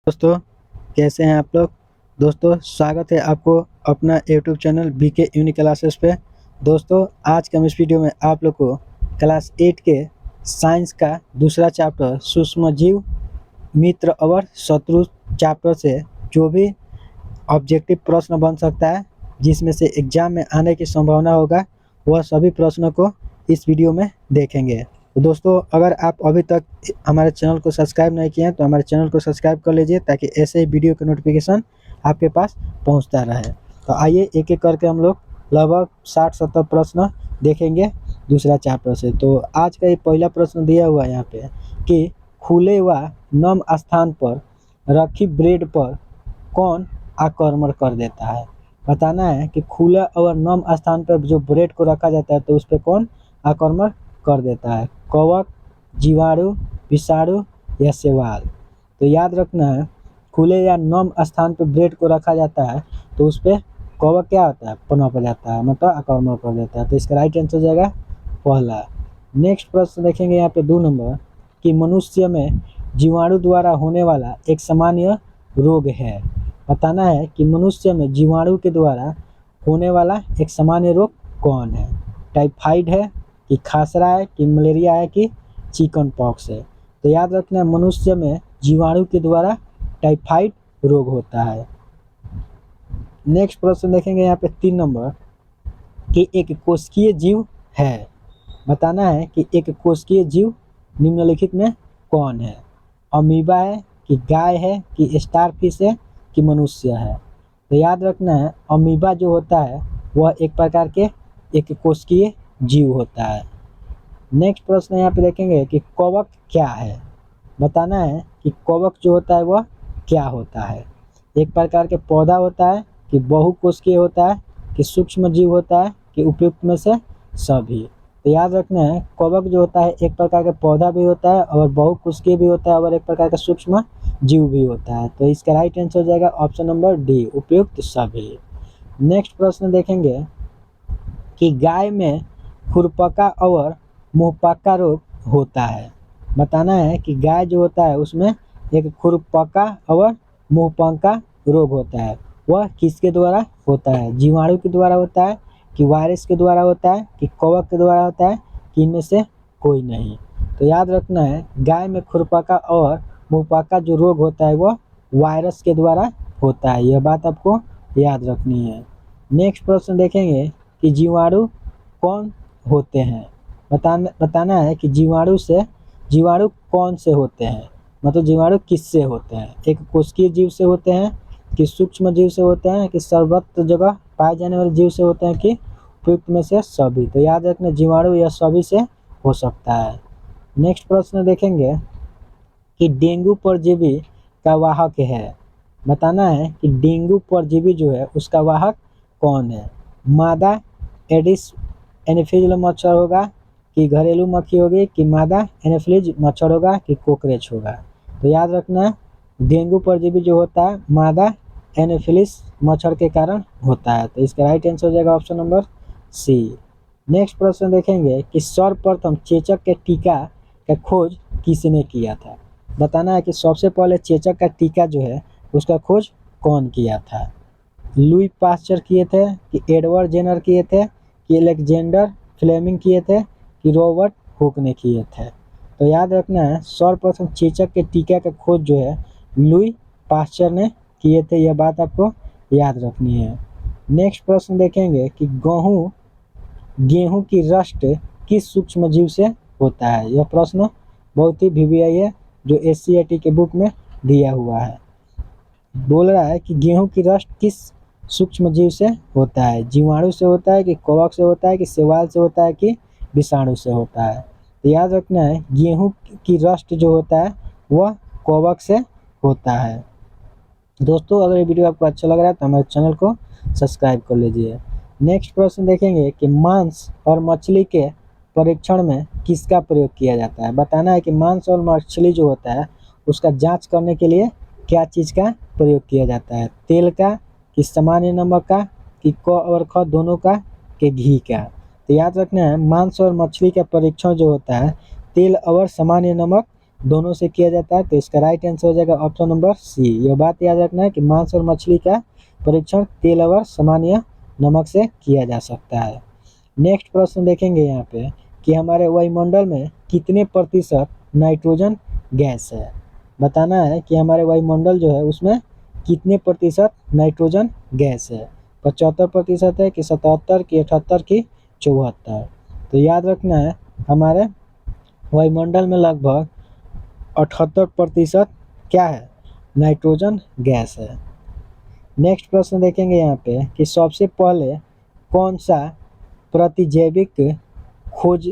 दोस्तों, कैसे हैं आप लोग। दोस्तों, स्वागत है आपको अपना YouTube channel BK unique classes पे। दोस्तों, आज के हम इस वीडियो में आप लोग को क्लास 8 के साइंस का दूसरा चैप्टर सूक्ष्म जीव मित्र और शत्रु चैप्टर से जो भी ऑब्जेक्टिव प्रश्न बन सकता है, जिसमें से एग्जाम में आने की संभावना होगा, वह सभी प्रश्नों को इस वीडियो में देखेंगे। तो दोस्तों, अगर आप अभी तक हमारे चैनल को सब्सक्राइब नहीं किए हैं तो हमारे चैनल को सब्सक्राइब कर लीजिए, ताकि ऐसे ही वीडियो का नोटिफिकेशन आपके पास पहुंचता रहे। तो आइए एक एक करके हम लोग लगभग 60-70 प्रश्न देखेंगे दूसरा चैप्टर से। तो आज का ये पहला प्रश्न दिया हुआ है यहाँ पे कि खुले व नम स्थान पर रखी ब्रेड पर कौन आक्रमण कर देता है। बताना है कि खुला और नम स्थान पर जो ब्रेड को रखा जाता है तो उस पर कौन आक्रमण कर देता है। कवक, जीवाणु, विषाणु या शैवाल। तो याद रखना है, खुले या नम स्थान पर ब्रेड को रखा जाता है तो उस पर कवक क्या होता है, पनप जाता है, मतलब आक्रमण कर देता है। तो इसका राइट आंसर हो जाएगा पहला। नेक्स्ट प्रश्न देखेंगे यहाँ पे 2 नंबर कि मनुष्य में जीवाणु द्वारा होने वाला एक सामान्य रोग है। बताना है कि मनुष्य में जीवाणु के द्वारा होने वाला एक सामान्य रोग कौन है। टाइफाइड है कि खासरा है कि मलेरिया है कि चिकन पॉक्स है। तो याद रखना, मनुष्य में जीवाणु के द्वारा टाइफाइड रोग होता है। नेक्स्ट प्रश्न देखेंगे यहाँ पे 3 नंबर कि एक कोशिकीय जीव है। बताना है कि एक कोशिकीय जीव निम्नलिखित में कौन है। अमीबा है कि गाय है कि स्टारफिश है कि मनुष्य है। तो याद रखना है, अमीबा जो होता है वह एक प्रकार के एक कोशिकीय जीव होता है। नेक्स्ट प्रश्न यहाँ पे देखेंगे कि कवक क्या है। बताना है कि कवक जो होता है वह क्या होता है। एक प्रकार के पौधा होता है कि बहुकोशिकीय होता है कि सूक्ष्म जीव होता है कि उपयुक्त में से सभी। तो याद रखना है, कवक जो होता है एक प्रकार का पौधा भी होता है और बहुकोशिकीय भी होता है और एक प्रकार का सूक्ष्म जीव भी होता है। तो इसका राइट आंसर हो जाएगा ऑप्शन नंबर डी, उपयुक्त सभी। नेक्स्ट प्रश्न देखेंगे कि गाय में खुरपका और मुंहपका रोग होता है। बताना है कि गाय जो होता है उसमें एक खुरपका और मुंहपका रोग होता है, वह किसके द्वारा होता है। जीवाणु के द्वारा होता है कि वायरस के द्वारा होता है कि कवक के द्वारा होता है कि इनमें से कोई नहीं। तो याद रखना है, गाय में खुरपका और मुंहपका जो रोग होता है वह वायरस के द्वारा होता है, यह बात आपको याद रखनी है। नेक्स्ट प्रश्न देखेंगे कि जीवाणु कौन होते हैं। बताना है कि जीवाणु कौन से होते हैं, मतलब जीवाणु किससे होते हैं। एक कोशिकीय जीव से होते हैं कि सूक्ष्म जीव से होते हैं कि सर्वत्र जगह पाए जाने वाले जीव से होते हैं कि उपयुक्त में से सभी। तो याद रखना, जीवाणु यह सभी से हो सकता है। नेक्स्ट प्रश्न देखेंगे कि डेंगू परजीवी का वाहक है। बताना है कि डेंगू परजीवी जो है उसका वाहक कौन है। मादा एडिस एनोफिलीज मच्छर होगा कि घरेलू मक्खी होगी कि मादा एनोफिलीज मच्छर होगा कि कॉकरोच होगा। तो याद रखना, डेंगू परजीवी जो होता है मादा एनोफिलीज मच्छर के कारण होता है। तो इसका राइट आंसर हो जाएगा ऑप्शन नंबर सी। नेक्स्ट प्रश्न देखेंगे कि सर्वप्रथम चेचक के टीका का खोज किसने किया था। बताना है कि सबसे पहले चेचक का टीका जो है उसका खोज कौन किया था। लुई पास्चर किए थे कि एडवर्ड जेनर किए थे कि अलेक्जेंडर फ्लेमिंग किए थे कि रॉबर्ट हुक ने किए थे। तो याद रखना है, सर्वप्रथम चेचक के टीका का खोज जो है लुई पास्चर ने किए थे, यह बात आपको याद रखनी है। नेक्स्ट प्रश्न देखेंगे कि गेहूं की रस्ट किस सूक्ष्म जीव से होता है। यह प्रश्न बहुत ही वीवीआई है जो एससीईआरटी के बुक में दिया हुआ है। बोल रहा है कि गेहूं की रस्ट किस सूक्ष्म जीव से होता है। जीवाणु से होता है कि कवक से होता है कि शैवाल से होता है कि विषाणु से होता है। तो याद रखना है, गेहूं की रस्ट जो होता है वह कवक से होता है। दोस्तों, अगर ये वीडियो आपको अच्छा लग रहा है तो हमारे चैनल को सब्सक्राइब कर लीजिए। नेक्स्ट प्रश्न देखेंगे कि मांस और मछली के परीक्षण में किसका प्रयोग किया जाता है। बताना है कि मांस और मछली जो होता है उसका जांच करने के लिए क्या चीज़ का प्रयोग किया जाता है। तेल का कि सामान्य नमक का कि क और ख दोनों का कि घी का। तो याद रखना है, मांस और मछली का परीक्षण जो होता है तेल और सामान्य नमक दोनों से किया जाता है, तो इसका राइट आंसर हो जाएगा ऑप्शन नंबर सी। यह बात याद रखना है कि मांस और मछली का परीक्षण तेल और सामान्य नमक से किया जा सकता है। नेक्स्ट प्रश्न देखेंगे यहाँ पे कि हमारे वायुमंडल में कितने प्रतिशत नाइट्रोजन गैस है। बताना है कि हमारे वायुमंडल जो है उसमें कितने प्रतिशत नाइट्रोजन गैस है। 75% है कि 77 कि 78 की 74। तो याद रखना है हमारे वायुमंडल में लगभग 78% क्या है, नाइट्रोजन गैस है। नेक्स्ट प्रश्न देखेंगे यहाँ पे कि सबसे पहले कौन सा प्रतिजैविक खोज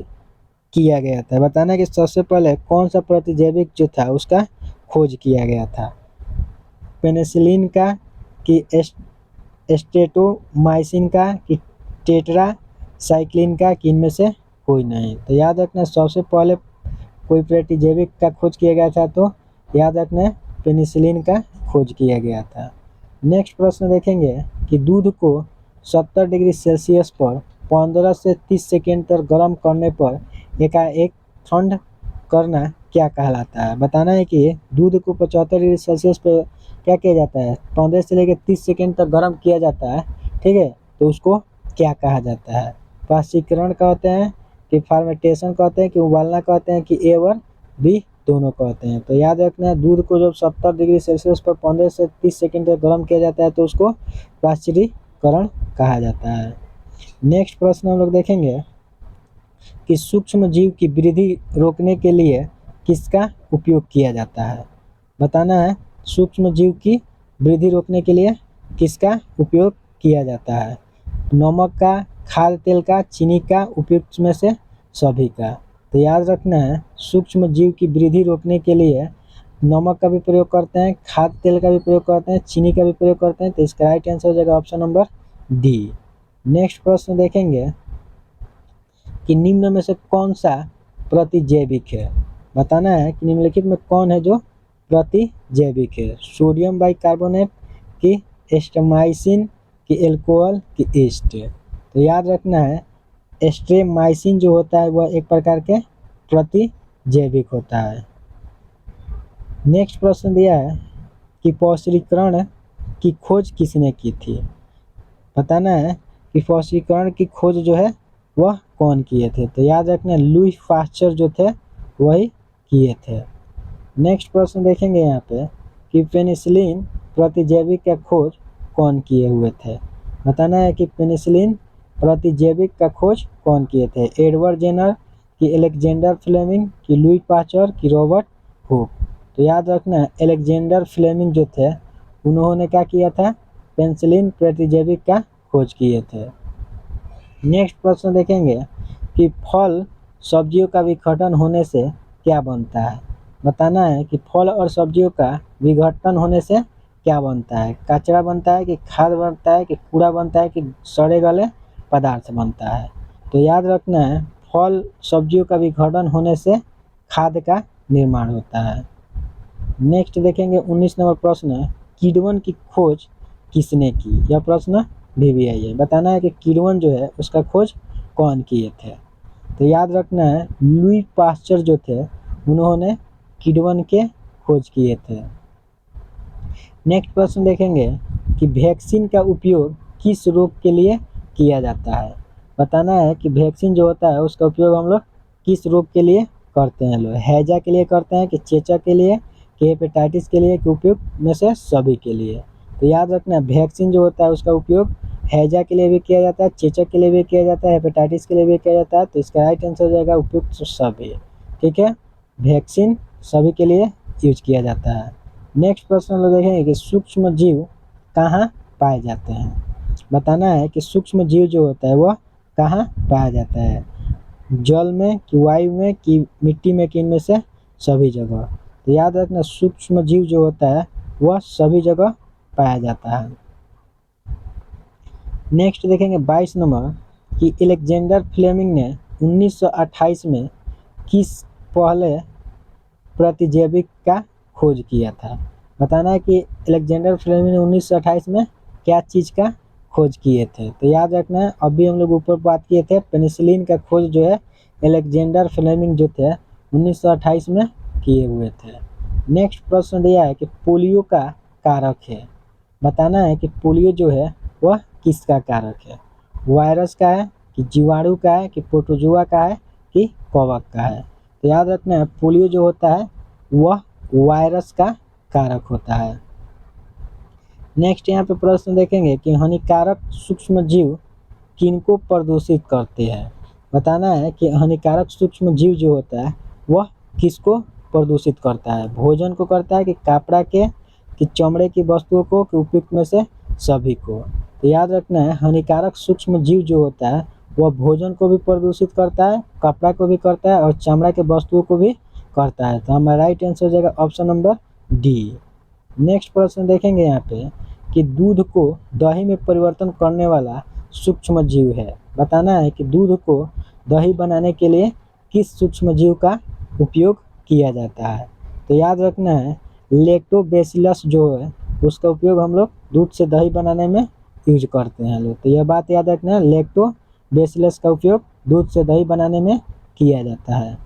किया गया था। बताना है कि सबसे पहले कौन सा प्रतिजैविक जो था उसका खोज किया गया था। पेनिसिलिन का कि स्ट्रेप्टोमाइसिन का कि टेट्रासाइक्लिन का कि इनमें से कोई नहीं। तो याद रखना सबसे पहले कोई प्रतिजैविक का खोज किया गया था, तो याद रखना पेनिसिलिन का खोज किया गया था। नेक्स्ट प्रश्न देखेंगे कि दूध को 70 डिग्री सेल्सियस पर 15 से 30 सेकेंड तक गर्म करने पर एकाएक ठंड करना क्या कहलाता है। बताना है कि दूध को 75 डिग्री सेल्सियस पर क्या किया जाता है, 15 से लेकर 30 सेकेंड तक गर्म किया जाता है, ठीक है, तो उसको क्या कहा जाता है। पाश्चीकरण कहते हैं कि फर्मेंटेशन कहते हैं कि उबालना कहते हैं कि ए और बी दोनों कहते हैं। तो याद रखना है दूध को जब 70 डिग्री सेल्सियस पर 15 से 30 सेकेंड तक गर्म किया जाता है तो उसको पाश्चीकरण कहा जाता है। नेक्स्ट प्रश्न हम लोग देखेंगे कि सूक्ष्म जीव की वृद्धि रोकने के लिए किसका उपयोग किया जाता है। बताना है सूक्ष्म जीव की वृद्धि रोकने के लिए किसका उपयोग किया जाता है। नमक का, खाद्य तेल का, चीनी का, उपयुक्त में से सभी का। तो याद रखना है सूक्ष्म जीव की वृद्धि रोकने के लिए नमक का भी प्रयोग करते हैं, खाद्य तेल का भी प्रयोग करते हैं, चीनी का भी प्रयोग करते हैं। तो इसका राइट आंसर हो जाएगा ऑप्शन नंबर डी। नेक्स्ट प्रश्न देखेंगे कि निम्न में से कौन सा प्रतिजैविक है। बताना है कि निम्नलिखित में कौन है जो प्रतिजैविक है। सोडियम बाइकार्बोनेट की एस्ट्रेमाइसिन की एल्कोहल की ईस्ट। तो याद रखना है एस्ट्रेमाइसिन जो होता है वह एक प्रकार के प्रतिजैविक होता है। नेक्स्ट प्रश्न दिया है कि पौष्टिकरण की खोज किसने की थी। बताना है कि पौष्टिकरण की खोज जो है वह कौन किए थे। तो याद रखना लुई पास्चर जो थे वही किए थे। नेक्स्ट प्रश्न देखेंगे यहाँ पे कि पेनिसिलिन प्रतिजैविक का खोज कौन किए हुए थे। बताना है कि पेनिसिलिन प्रतिजैविक का खोज कौन किए थे। एडवर्ड जेनर कि एलेक्जेंडर फ्लेमिंग कि लुई पास्चर कि रॉबर्ट हुक। तो याद रखना एलेक्जेंडर फ्लेमिंग जो थे उन्होंने क्या किया था, पेनिसिलिन प्रतिजैविक का खोज किए थे। नेक्स्ट प्रश्न देखेंगे कि फल सब्जियों का विघटन होने से क्या बनता है। बताना है कि फल और सब्जियों का विघटन होने से क्या बनता है। कचरा बनता है कि खाद बनता है कि कूड़ा बनता है कि सड़े गले पदार्थ बनता है। तो याद रखना है फल सब्जियों का विघटन होने से खाद का निर्माण होता है। नेक्स्ट देखेंगे 19 नंबर प्रश्न, किण्वन की खोज किसने की। यह प्रश्न VVI है। बताना है कि किण्वन जो है उसका खोज कौन किए थे। तो याद रखना है लुई पास्चर जो थे उन्होंने किण्वन के खोज किए थे। नेक्स्ट प्रश्न देखेंगे कि वैक्सीन का उपयोग किस रोग के लिए किया जाता है। बताना है कि वैक्सीन जो होता है उसका उपयोग हम लोग किस रोग के लिए करते हैं। लोग हैजा के लिए करते हैं कि चेचक के लिए कि हेपेटाइटिस के लिए कि उपयुक्त में से सभी के लिए। तो याद रखना वैक्सीन जो होता है उसका उपयोग हैजा के लिए भी किया जाता है, चेचक के लिए भी किया जाता है, हेपेटाइटिस के लिए भी किया जाता है। तो इसका राइट आंसर हो जाएगा उपयुक्त सभी। ठीक है, वैक्सीन सभी के लिए यूज किया जाता है। नेक्स्ट प्रश्न हम लोग देखेंगे कि सूक्ष्म जीव कहाँ पाए जाते हैं। बताना है कि सूक्ष्म जीव जो होता है वह कहाँ पाया जाता है। जल में कि वायु में कि मिट्टी में कि इनमें से सभी जगह। तो याद रखना सूक्ष्म जीव जो होता है वह सभी जगह पाया जाता है। नेक्स्ट देखेंगे 22 नंबर कि एलेक्जेंडर फ्लेमिंग ने 1928 में किस पहले प्रतिजैविक का खोज किया था। बताना है कि एलेक्जेंडर फ्लेमिंग ने 1928 में क्या चीज़ का खोज किए थे। तो याद रखना है अभी हम लोग ऊपर बात किए थे पेनिसिलिन का खोज जो है एलेक्जेंडर फ्लेमिंग जो थे 1928 में किए हुए थे। नेक्स्ट प्रश्न दिया है कि पोलियो का कारक है, बताना है कि पोलियो जो है वह किसका कारक है, वायरस का है कि जीवाणु का है कि प्रोटोजोआ का है कि कवक का है। तो याद रखना है पोलियो जो होता है वह वायरस का कारक होता है। नेक्स्ट यहाँ पे प्रश्न देखेंगे कि हानिकारक सूक्ष्म जीव किनको प्रदूषित करते हैं, बताना है कि हानिकारक सूक्ष्म जीव जो होता है वह किसको प्रदूषित करता है, भोजन को करता है कि कपड़ा के कि चमड़े की वस्तुओं को कि उपयुक्त में से सभी को। तो याद रखना है हानिकारक सूक्ष्म जीव जो होता है वह भोजन को भी प्रदूषित करता है, कपड़ा को भी करता है और चमड़ा के वस्तुओं को भी करता है। तो हमारा राइट आंसर हो जाएगा ऑप्शन नंबर डी। नेक्स्ट प्रश्न देखेंगे यहाँ पे कि दूध को दही में परिवर्तन करने वाला सूक्ष्म जीव है, बताना है कि दूध को दही बनाने के लिए किस सूक्ष्म जीव का उपयोग किया जाता है। तो याद रखना है लैक्टोबैसिलस जो है उसका उपयोग हम लोग दूध से दही बनाने में यूज करते हैं लोग। तो यह बात याद रखना है लैक्टोबैसिलस का उपयोग दूध से दही बनाने में किया जाता है।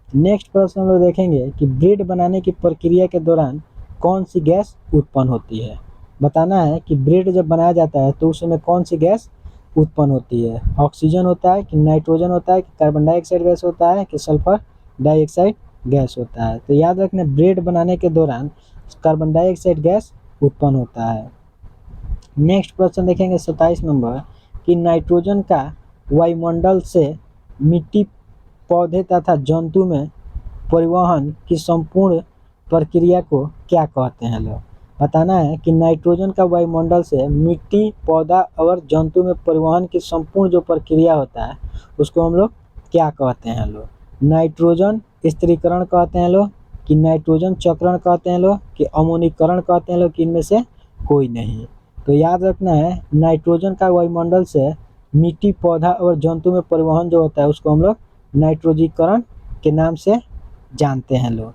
नेक्स्ट प्रश्न हम लोग देखेंगे कि ब्रेड बनाने की प्रक्रिया के दौरान कौन सी गैस उत्पन्न होती है, बताना है कि ब्रेड जब बनाया जाता है तो उसमें कौन सी गैस उत्पन्न होती है, ऑक्सीजन होता है कि नाइट्रोजन होता है कि कार्बन डाइऑक्साइड गैस होता है कि सल्फर डाइऑक्साइड गैस होता है। तो याद रखना ब्रेड बनाने के दौरान कार्बन डाइऑक्साइड गैस उत्पन्न होता है। नेक्स्ट प्रश्न देखेंगे 27 नंबर कि नाइट्रोजन का वायुमंडल से मिट्टी, पौधे तथा जंतु में परिवहन की संपूर्ण प्रक्रिया को क्या कहते हैं लोग, बताना है कि नाइट्रोजन का वायुमंडल से मिट्टी, पौधा और जंतु में परिवहन की संपूर्ण जो प्रक्रिया होता है उसको हम लोग क्या कहते हैं लोग, नाइट्रोजन स्थिरीकरण कहते हैं लोग कि नाइट्रोजन चक्रण कहते हैं लोग कि अमोनीकरण कहते हैं लोग कि इनमें से कोई नहीं। तो याद रखना है नाइट्रोजन का वायुमंडल से मिट्टी, पौधा और जंतु में परिवहन जो होता है उसको हम लोग नाइट्रोजीकरण के नाम से जानते हैं लोग।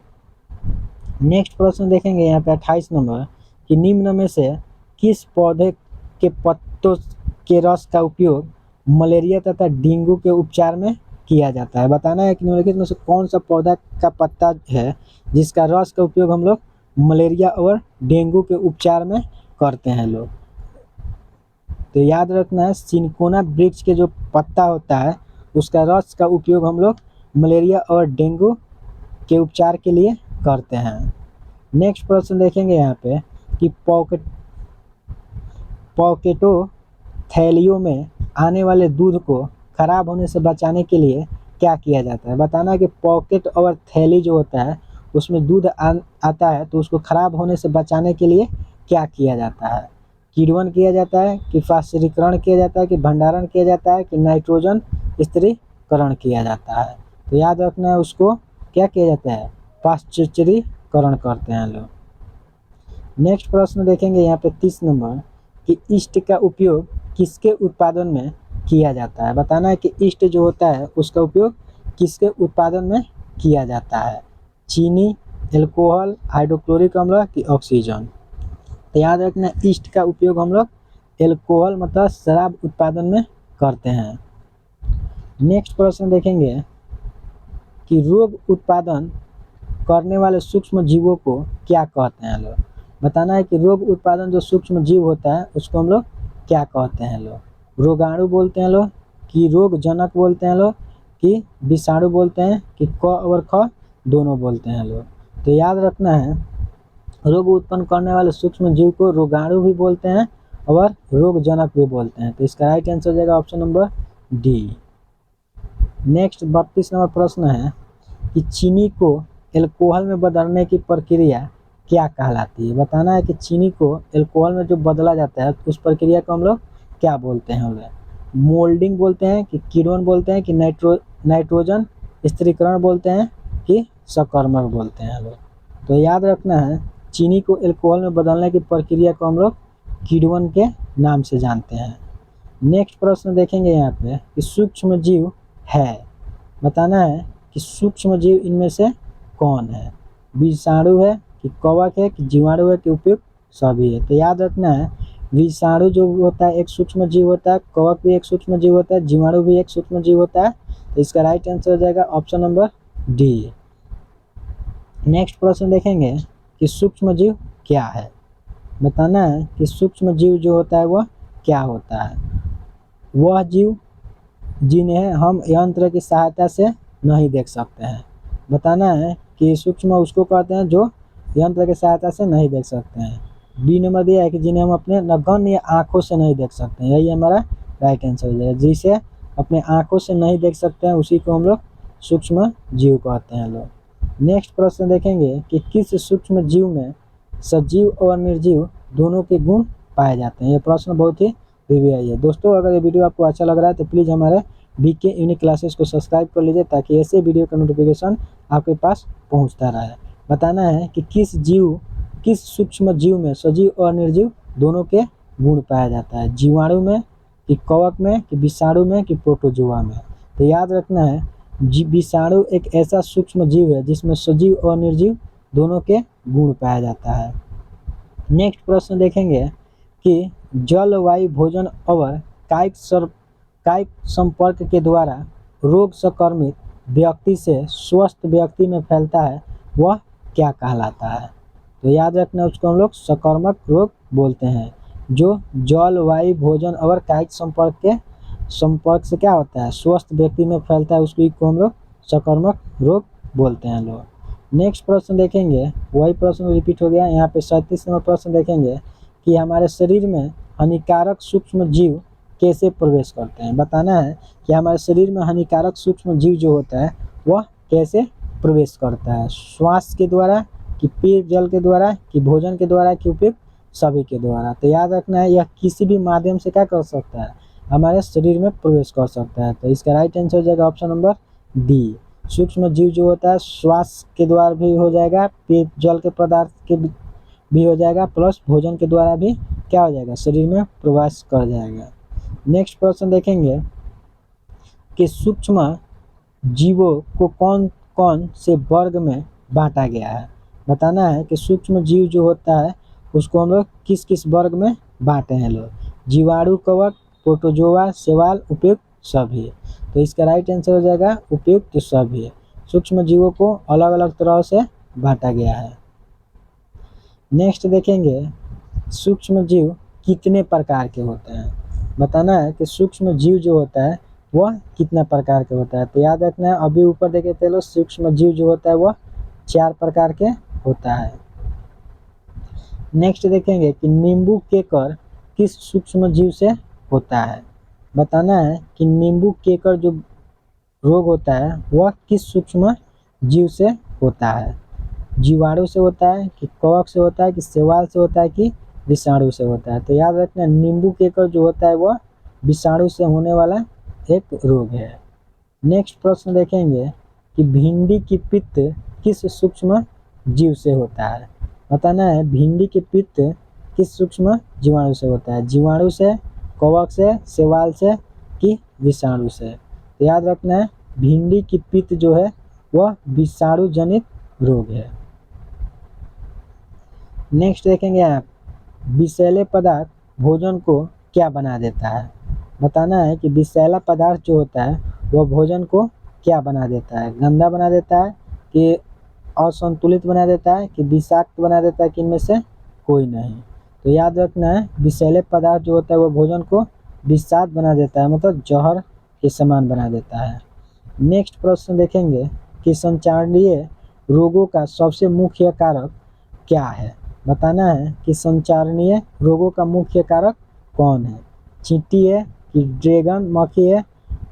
नेक्स्ट प्रश्न देखेंगे यहाँ पे 28 नंबर कि निम्न में से किस पौधे के पत्तों के रस का उपयोग मलेरिया तथा डेंगू के उपचार में किया जाता है, बताना है कि निम्नलिखित में से कौन सा पौधा का पत्ता है जिसका रस का उपयोग हम लोग मलेरिया और डेंगू के उपचार में करते हैं लोग। तो याद रखना है सिनकोना वृक्ष के जो पत्ता होता है उसका रस का उपयोग हम लोग मलेरिया और डेंगू के उपचार के लिए करते हैं। नेक्स्ट प्रश्न देखेंगे यहाँ पे कि पॉकेटो थैलियों में आने वाले दूध को खराब होने से बचाने के लिए क्या किया जाता है, बताना है कि पॉकेट और थैली जो होता है उसमें दूध आता है तो उसको खराब होने से बचाने के लिए क्या किया जाता है, किण्वन किया जाता है कि पाश्चरीकरण किया जाता है कि भंडारण किया जाता है कि नाइट्रोजन स्थिरीकरण किया जाता है। तो याद रखना है उसको क्या किया जाता है, पाश्चरीकरण करते हैं लोग। नेक्स्ट प्रश्न देखेंगे यहाँ पे 30 नंबर कि ईस्ट का उपयोग किसके उत्पादन में किया जाता है, बताना है कि ईस्ट जो होता है उसका उपयोग किसके उत्पादन में किया जाता है, चीनी, एल्कोहल, हाइड्रोक्लोरिक अम्ल कि ऑक्सीजन। तो याद रखना ईस्ट का उपयोग हम लोग एल्कोहल मतलब शराब उत्पादन में करते हैं। नेक्स्ट प्रश्न देखेंगे कि रोग उत्पादन करने वाले सूक्ष्म जीवों को क्या कहते हैं लोग, बताना है कि रोग उत्पादन जो सूक्ष्म जीव होता है उसको हम लोग क्या कहते हैं लोग, रोगाणु बोलते हैं लोग कि रोग जनक बोलते हैं लोग कि विषाणु बोलते हैं कि क और ख दोनों बोलते हैं लोग। तो याद रखना है रोग उत्पन्न करने वाले सूक्ष्म जीव को रोगाणु भी बोलते हैं और रोग जनक भी बोलते हैं। तो इसका राइट आंसर हो जाएगा option number D. Next 32 number प्रश्न है कि चीनी को एल्कोहल में बदलने की प्रक्रिया क्या कहलाती है, बताना है कि चीनी को एल्कोहल में जो बदला जाता है उस प्रक्रिया को हम लोग क्या बोलते हैं, मोल्डिंग बोलते हैं कि किण्वन बोलते हैं कि नाइट्रोजन स्थिरीकरण बोलते हैं कि सकर्मक बोलते हैं लोग। तो याद रखना है चीनी को एल्कोहल में बदलने की प्रक्रिया को हम लोग किण्वन के नाम से जानते हैं। नेक्स्ट प्रश्न देखेंगे यहाँ पे कि सूक्ष्म जीव है, बताना है कि सूक्ष्म जीव इनमें से कौन है, विषाणु है कि कवक है कि जीवाणु है कि उपयुक्त सभी है। तो याद रखना है विषाणु जो होता है एक सूक्ष्म जीव होता है, कवक भी एक सूक्ष्म जीव होता है, जीवाणु भी एक सूक्ष्म जीव होता है। तो इसका राइट आंसर हो जाएगा ऑप्शन नंबर डी। नेक्स्ट प्रश्न देखेंगे कि सूक्ष्म जीव क्या है। बताना है कि सूक्ष्म जीव जो होता है वह क्या होता है। वह जीव जिन्हें हम यंत्र की सहायता से नहीं देख सकते हैं। बताना है कि सूक्ष्म उसको कहते हैं जो यंत्र की सहायता से नहीं देख सकते हैं। बी नंबर दिया है कि जिन्हें हम अपने नगण्य आंखों से नहीं देख सकते हैं। यही हमारा राइट आंसर हो जाएगा। जिसे अपने आंखों से नहीं देख सकते हैं उसी को हम लोग सूक्ष्म जीव कहते हैं लोग। नेक्स्ट प्रश्न देखेंगे कि किस सूक्ष्म जीव में सजीव और निर्जीव दोनों के गुण पाए जाते हैं। ये प्रश्न बहुत ही VVI है। दोस्तों अगर ये वीडियो आपको अच्छा लग रहा है तो प्लीज़ हमारे BK यूनिक क्लासेस को सब्सक्राइब कर लीजिए ताकि ऐसे वीडियो का नोटिफिकेशन आपके पास पहुंचता रहे। बताना है कि किस सूक्ष्म जीव में सजीव और निर्जीव दोनों के गुण पाया जाता है। जीवाणु में कि कवक में कि विषाणु में कि प्रोटोजोआ में। तो याद रखना है विषाणु एक ऐसा सूक्ष्म जीव है जिसमें सजीव और निर्जीव दोनों के गुण पाया जाता है। नेक्स्ट प्रश्न देखेंगे कि जल, वायु, भोजन और कायिक संपर्क के द्वारा रोग संक्रमित व्यक्ति से स्वस्थ व्यक्ति में फैलता है वह क्या कहलाता है। तो याद रखना उसको हम लोग संक्रामक रोग बोलते हैं। जो जल, वायु, भोजन और कायिक संपर्क से क्या होता है स्वस्थ व्यक्ति में फैलता है उसको हम लोग संक्रामक रोग बोलते हैं लोग। नेक्स्ट प्रश्न देखेंगे, वही प्रश्न रिपीट हो गया। यहाँ पे 37 नंबर प्रश्न देखेंगे कि हमारे शरीर में हानिकारक सूक्ष्म जीव कैसे प्रवेश करते हैं। बताना है कि हमारे शरीर में हानिकारक सूक्ष्म जीव जो होता है वह कैसे प्रवेश करता है। श्वास के द्वारा कि पेय जल के द्वारा कि भोजन के द्वारा कि उपयुक्त सभी के द्वारा। तो याद रखना है यह किसी भी माध्यम से क्या कर सकता है हमारे शरीर में प्रवेश कर सकता है। तो इसका राइट आंसर हो जाएगा ऑप्शन नंबर डी। सूक्ष्म जीव जो होता है श्वास के द्वारा भी हो जाएगा, पेय जल के पदार्थ के भी हो जाएगा, प्लस भोजन के द्वारा भी क्या हो जाएगा शरीर में प्रवेश कर जाएगा। नेक्स्ट प्रश्न देखेंगे कि सूक्ष्म जीवों को कौन कौन से वर्ग में बांटा गया है। बताना है कि सूक्ष्म जीव जो होता है उसको हम लोग किस किस वर्ग में बांटे हैं लोग। जीवाणु, कवक, प्रोटोजोआ, शैवाल, उपयुक्त सभी। तो इसका राइट आंसर हो जाएगा उपयुक्त सभी। सूक्ष्म जीवों को अलग अलग तरह से बांटा गया है। नेक्स्ट देखेंगे सूक्ष्म जीव कितने प्रकार के होते हैं। बताना है कि सूक्ष्म जीव जो होता है वह कितना प्रकार के होता है। तो याद रखना है अभी ऊपर देखे थे लोग सूक्ष्म जीव जो होता है वह 4 प्रकार के होता है। नेक्स्ट देखेंगे कि नींबू केकर किस सूक्ष्म जीव से होता है। बताना है कि नींबू केकर जो रोग होता है वह किस सूक्ष्म जीव से होता है। जीवाणु से होता है कि कवक से होता है कि शैवाल से होता है कि विषाणु से होता है। तो याद रखना नींबू केकर जो होता है वह विषाणु से होने वाला एक रोग है। नेक्स्ट प्रश्न देखेंगे कि भिंडी की पित्त किस सूक्ष्म जीव से होता है। बताना है भिंडी के पित्त किस सूक्ष्म जीवाणु से होता है। जीवाणु से, कवक से, शैवाल से कि विषाणु से। तो याद रखना है भिंडी की पित्त जो है वह विषाणु जनित रोग है। नेक्स्ट देखेंगे आप विषैले पदार्थ भोजन को क्या बना देता है। बताना है कि विषैला पदार्थ जो होता है वह भोजन को क्या बना देता है। गंदा बना देता है कि असंतुलित बना देता है कि विषाक्त बना देता है कि इनमें से कोई नहीं। तो याद रखना है विषैले पदार्थ जो होता है वह भोजन को विषाक्त बना देता है मतलब जहर के समान बना देता है। नेक्स्ट प्रश्न देखेंगे कि संचारणीय रोगों का सबसे मुख्य कारक क्या है। बताना है कि संचारणीय रोगों का मुख्य कारक कौन है। चींटी है कि ड्रैगन मक्खी है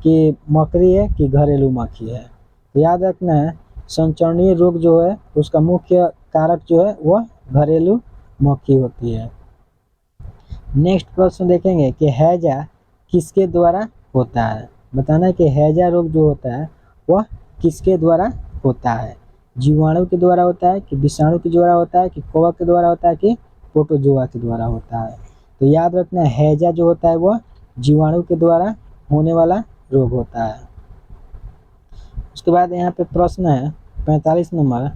कि मकड़ी है कि घरेलू मक्खी है। तो याद रखना है संचारणीय रोग जो है उसका मुख्य कारक जो है वह घरेलू मक्खी होती है। नेक्स्ट प्रश्न देखेंगे कि हैजा किसके द्वारा होता है। बताना है कि हैजा रोग जो होता है वह किसके द्वारा होता है। जीवाणु के द्वारा होता है कि विषाणु के द्वारा होता है कि कवक के द्वारा होता है कि प्रोटोजोआ के द्वारा होता है। तो याद रखना है हैजा जो होता है वह जीवाणु के द्वारा होने वाला रोग होता है। उसके बाद यहाँ पे प्रश्न है 45 नंबर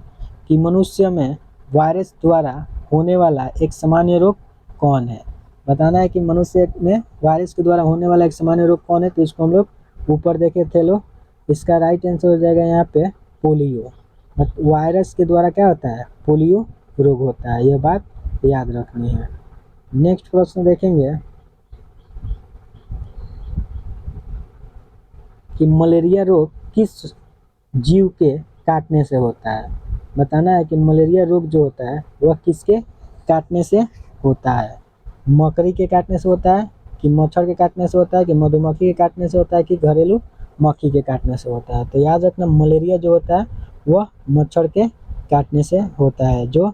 कि मनुष्य में वायरस द्वारा होने वाला एक सामान्य रोग कौन है। बताना है कि मनुष्य में वायरस के द्वारा होने वाला एक सामान्य रोग कौन है। तो इसको हम लोग ऊपर देखे थे लोग। इसका राइट आंसर हो जाएगा यहाँ पे पोलियो। वायरस के द्वारा क्या होता है, पोलियो रोग होता है, यह बात याद रखनी है। नेक्स्ट प्रश्न देखेंगे कि मलेरिया रोग किस जीव के काटने से होता है। बताना है कि मलेरिया रोग जो होता है वह किसके काटने से होता है। मकड़ी के काटने से होता है कि मच्छर के काटने से होता है कि मधुमक्खी के काटने से होता है कि घरेलू मक्खी के काटने से होता है। तो याद रखना मलेरिया जो होता है वह मच्छर के काटने से होता है, जो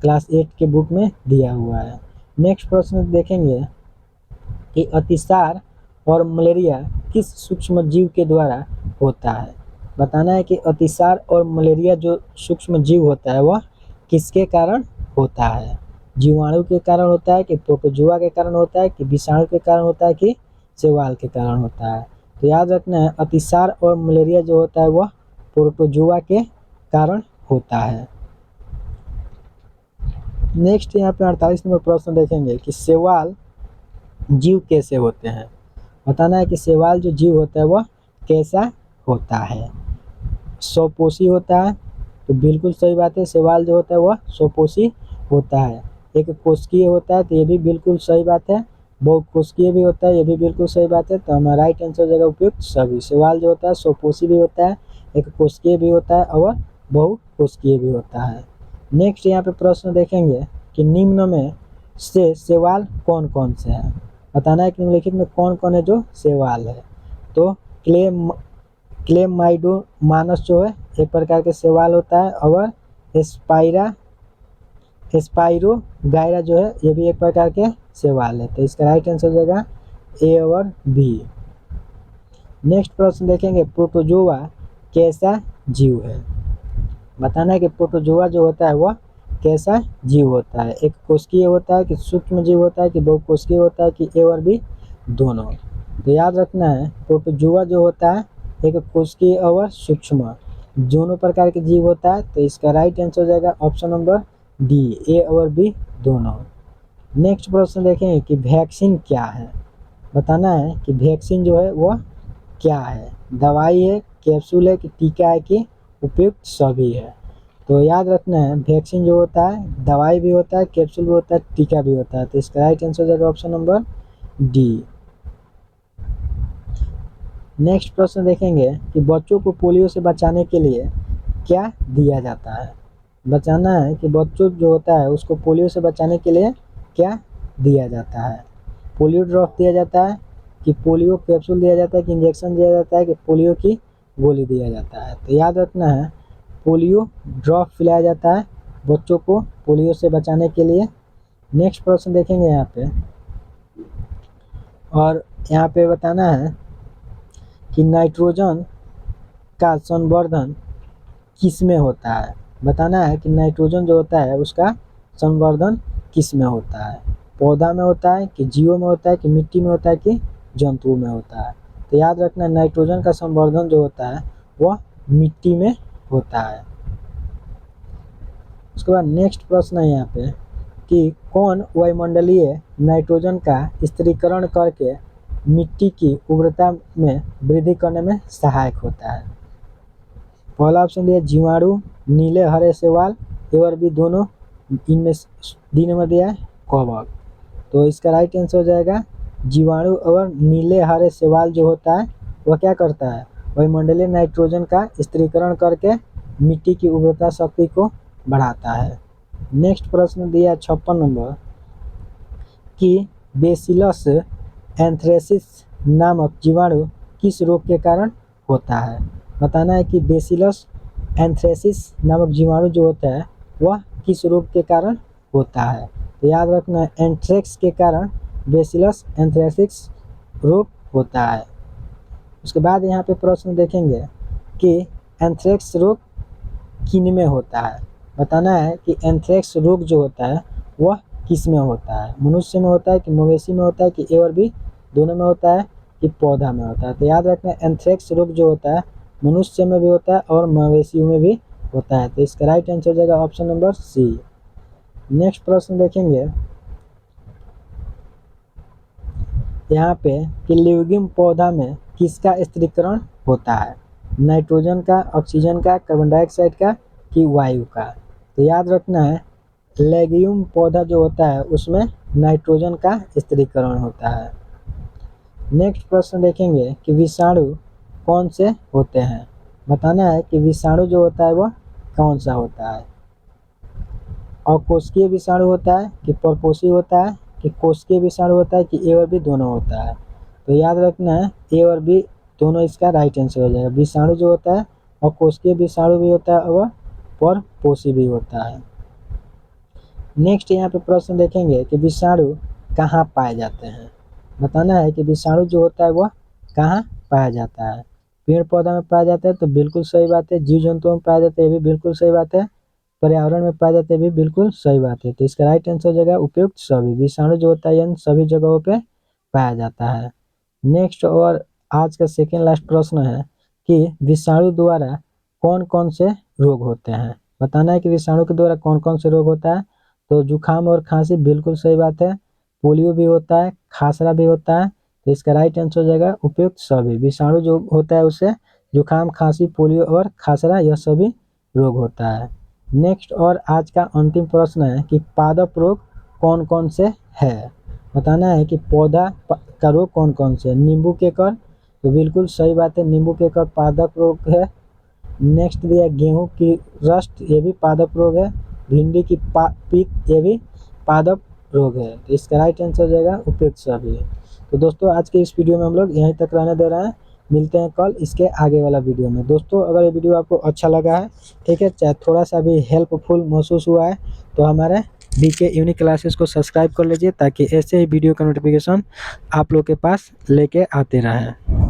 क्लास 8 के बुक में दिया हुआ है। नेक्स्ट प्रश्न देखेंगे कि अतिसार और मलेरिया किस सूक्ष्म जीव के द्वारा होता है। बताना है कि अतिसार और मलेरिया जो सूक्ष्म जीव होता है वह किसके कारण होता है। जीवाणु के कारण होता है कि प्रोटोजुआ के कारण होता है कि विषाणु के कारण होता है कि शैवाल के कारण होता है। तो याद रखना है अतिसार और मलेरिया जो होता है वह प्रोटोजुआ के कारण होता है। नेक्स्ट यहाँ पे 48 नंबर प्रश्न देखेंगे कि शैवाल जीव कैसे होते हैं। बताना है कि शैवाल जो जीव होता है वह कैसा होता है। स्वपोषी होता है, तो बिल्कुल सही बात है, शैवाल जो होता है वह स्वपोषी होता है। एक कोशिकीय होता है, तो ये भी बिल्कुल सही बात है। बहुकोशिकीय भी होता है, ये भी बिल्कुल सही बात है। तो हमारा राइट आंसर हो जाएगा उपयुक्त सभी। शैवाल जो होता है स्वपोषी भी होता है, एक कोशिकीय भी होता है और बहुकोशिकीय भी होता है। नेक्स्ट यहाँ पे प्रश्न देखेंगे कि निम्न में से शैवाल कौन कौन से हैं। बताना है कि निम्नलिखित में कौन कौन है जो शैवाल है। तो क्लेमाइडोमानस जो है एक प्रकार के शैवाल होता है, और स्पाइरोगाइरा जो है ये भी एक प्रकार के शैवाल है। तो इसका राइट आंसर हो जाएगा ए और बी। नेक्स्ट प्रश्न देखेंगे प्रोटोजोआ कैसा जीव है। बताना है कि प्रोटोजोआ जो होता है वह कैसा जीव होता है। एक कोशिकीय होता है कि सूक्ष्म जीव होता है कि बहुकोशिकीय होता है कि ए और बी दोनों। तो याद रखना है प्रोटोजोआ जो होता है एक कोशिकीय और सूक्ष्म दोनों प्रकार के जीव होता है। तो इसका राइट आंसर हो जाएगा ऑप्शन नंबर डी, ए और बी दोनों। नेक्स्ट प्रश्न देखें कि वैक्सीन क्या है। बताना है कि वैक्सीन जो है वह क्या है, दवाई है, कैप्सूल है कि टीका है कि उपयुक्त सभी है। तो याद रखना है वैक्सीन जो होता है दवाई भी होता है, कैप्सूल भी होता है, टीका भी होता है। तो इसका राइट आंसर हो जाएगा ऑप्शन नंबर डी। नेक्स्ट प्रश्न देखेंगे कि बच्चों को पोलियो से बचाने के लिए क्या दिया जाता है। बचाना है कि बच्चों जो होता है उसको पोलियो से बचाने के लिए क्या दिया जाता है। पोलियो ड्रॉप दिया जाता है कि पोलियो कैप्सूल दिया जाता है कि इंजेक्शन दिया जाता है कि पोलियो की गोली दिया जाता है। तो याद रखना है पोलियो ड्रॉप पिलाया जाता है बच्चों को पोलियो से बचाने के लिए। नेक्स्ट प्रश्न देखेंगे यहाँ पे, और यहाँ पे बताना है कि नाइट्रोजन का संवर्धन किस में होता है। बताना है कि नाइट्रोजन जो होता है उसका संवर्धन किस में होता है। पौधा में होता है कि जीवों में होता है कि मिट्टी में होता है कि जंतुओं में होता है। तो याद रखना नाइट्रोजन का संवर्धन जो होता है वह मिट्टी में होता है। उसके बाद नेक्स्ट प्रश्न है यहाँ पे कि कौन वायुमंडलीय नाइट्रोजन का स्थिरीकरण करके मिट्टी की उर्वरता में वृद्धि करने में सहायक होता है। पहला ऑप्शन दिया जीवाणु, नीले हरे शैवाल, ए और बी दोनों, इनमें डी नंबर दिया है कवक। तो इसका राइट आंसर हो जाएगा जीवाणु और नीले हरे शैवाल जो होता है वह क्या करता है वायुमंडलीय नाइट्रोजन का स्थिरीकरण करके मिट्टी की उर्वरता शक्ति को बढ़ाता है। नेक्स्ट प्रश्न दिया 56 नंबर कि बेसिलस एंथ्रेसिस नामक जीवाणु किस रोग के कारण होता है। बताना है कि बेसिलस एंथ्रेसिस नामक जीवाणु जो होता है वह किस रोग के कारण होता है। तो याद रखना है एंथ्रेक्स के कारण बेसिलस एंथ्रेसिस रोग होता है। उसके बाद यहाँ पे प्रश्न देखेंगे कि एंथ्रेक्स रोग किन में होता है। बताना है कि एंथ्रेक्स रोग जो होता है वह किस में होता है, मनुष्य में होता है कि मवेशी में होता है कि ए और बी दोनों में होता है कि पौधा में होता है। तो याद रखना एंथ्रेक्स रोग जो होता है मनुष्य में भी होता है और मवेशियों में भी होता है। तो इसका राइट आंसर हो जाएगा ऑप्शन नंबर सी। नेक्स्ट प्रश्न देखेंगे यहाँ पे कि ल्यूगिम पौधा में किसका स्थिरीकरण होता है, नाइट्रोजन का, ऑक्सीजन का, कार्बन डाइऑक्साइड का कि वायु का। तो याद रखना है, लेग्यूम पौधा जो होता है उसमें नाइट्रोजन का स्थिरीकरण होता है। नेक्स्ट प्रश्न देखेंगे कि विषाणु कौन से होते हैं। बताना है कि विषाणु जो होता है वह कौन सा होता है। अकोशिकीय विषाणु होता है कि परपोषी होता है कि कोशिकीय विषाणु होता है कि ए और बी दोनों होता है। तो याद रखना है, ए और बी दोनों इसका राइट आंसर हो जाएगा। विषाणु जो होता है अकोशिकीय विषाणु भी होता है और परपोषी भी होता है। नेक्स्ट यहाँ पे प्रश्न देखेंगे कि विषाणु कहाँ पाए जाते हैं। बताना है कि विषाणु जो होता है वह कहाँ पाया जाता है। पेड़ पौधा में पाया जाता है तो बिल्कुल सही बात है। जीव जंतुओं में पाया जाता है, ये भी बिल्कुल सही बात है। पर्यावरण में पाया जाता है, भी बिल्कुल सही बात है। तो इसका राइट आंसर हो जाएगा उपयुक्त सभी। विषाणु जो होता है इन सभी जगहों पे पाया जाता है। नेक्स्ट और आज का सेकेंड लास्ट प्रश्न है कि विषाणु द्वारा कौन कौन से रोग होते हैं। बताना है कि विषाणु के द्वारा कौन कौन से रोग होता है। तो जुकाम और खांसी बिल्कुल सही बात है। पोलियो भी होता है, खासरा भी होता है। तो इसका राइट आंसर हो जाएगा उपयुक्त सभी। विषाणु जो होता है उससे जुकाम, खांसी, पोलियो और खासरा यह सभी रोग होता है। नेक्स्ट और आज का अंतिम प्रश्न है कि पादप रोग कौन कौन से है। बताना है कि पौधा का रोग कौन कौन से है। नींबू के कर, तो बिल्कुल सही बात है, नींबू के कर पादप रोग है। नेक्स्ट दिया गेहूं की रस्ट, ये भी पादप रोग है। भिंडी की पीक, ये भी पादप रोग है। तो इसका राइट आंसर हो जाएगा उपयुक्त सभी। तो दोस्तों आज के इस वीडियो में हम लोग यहीं तक रहने दे रहे हैं। मिलते हैं कल इसके आगे वाला वीडियो में। दोस्तों अगर ये वीडियो आपको अच्छा लगा है, ठीक है, चाहे थोड़ा सा भी हेल्पफुल महसूस हुआ है, तो हमारे बीके यूनिक क्लासेस को सब्सक्राइब कर लीजिए ताकि ऐसे ही वीडियो का नोटिफिकेशन आप लोग के पास लेके आते रहें।